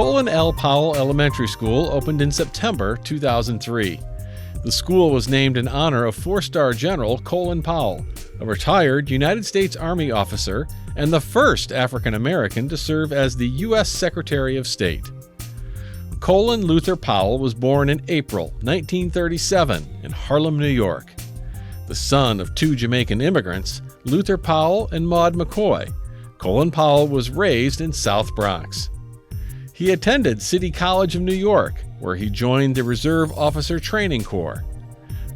Colin L. Powell Elementary School opened in September 2003. The school was named in honor of four-star General Colin Powell, a retired United States Army officer and the first African American to serve as the U.S. Secretary of State. Colin Luther Powell was born in April 1937 in Harlem, New York. The son of two Jamaican immigrants, Luther Powell and Maud McCoy, Colin Powell was raised in South Bronx. He attended City College of New York, where he joined the Reserve Officer Training Corps.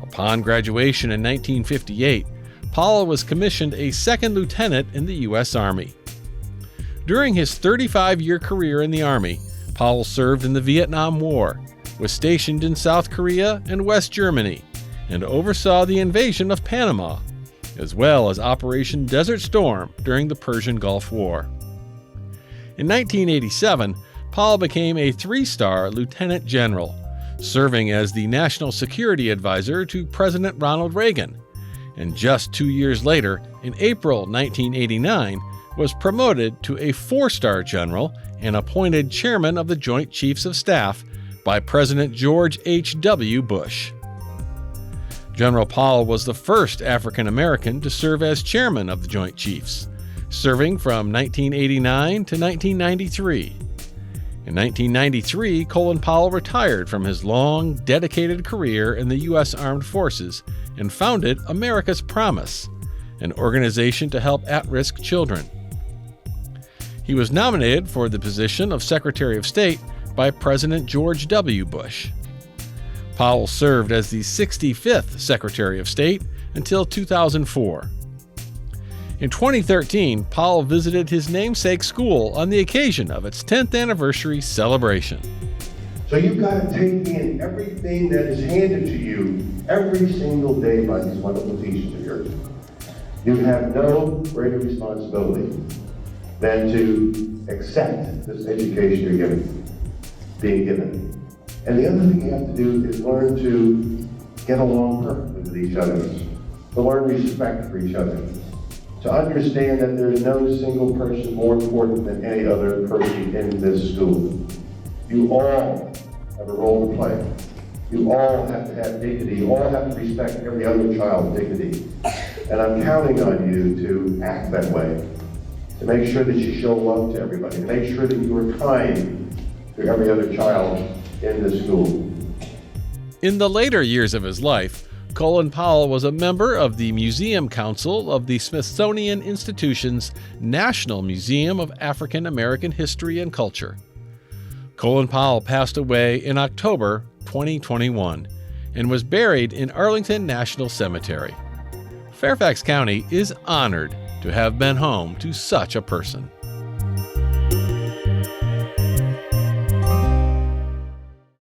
Upon graduation in 1958, Powell was commissioned a second lieutenant in the U.S. Army. During his 35-year career in the Army, Powell served in the Vietnam War, was stationed in South Korea and West Germany, and oversaw the invasion of Panama, as well as Operation Desert Storm during the Persian Gulf War. In 1987, Powell became a three-star lieutenant general, serving as the national security advisor to President Ronald Reagan, and just 2 years later, in April 1989, was promoted to a four-star general and appointed chairman of the Joint Chiefs of Staff by President George H.W. Bush. General Powell was the first African American to serve as chairman of the Joint Chiefs, serving from 1989 to 1993. In 1993, Colin Powell retired from his long, dedicated career in the U.S. Armed Forces and founded America's Promise, an organization to help at-risk children. He was nominated for the position of Secretary of State by President George W. Bush. Powell served as the 65th Secretary of State until 2004. In 2013, Powell visited his namesake school on the occasion of its 10th anniversary celebration. So you've got to take in everything that is handed to you every single day by these wonderful teachers of yours. You have no greater responsibility than to accept this education you're being given. And the other thing you have to do is learn to get along perfectly with each other, to learn respect for each other, to understand that there's no single person more important than any other person in this school. You all have a role to play. You all have to have dignity. You all have to respect every other child's dignity. And I'm counting on you to act that way, to make sure that you show love to everybody, to make sure that you are kind to every other child in this school. In the later years of his life, Colin Powell was a member of the Museum Council of the Smithsonian Institution's National Museum of African American History and Culture. Colin Powell passed away in October 2021 and was buried in Arlington National Cemetery. Fairfax County is honored to have been home to such a person.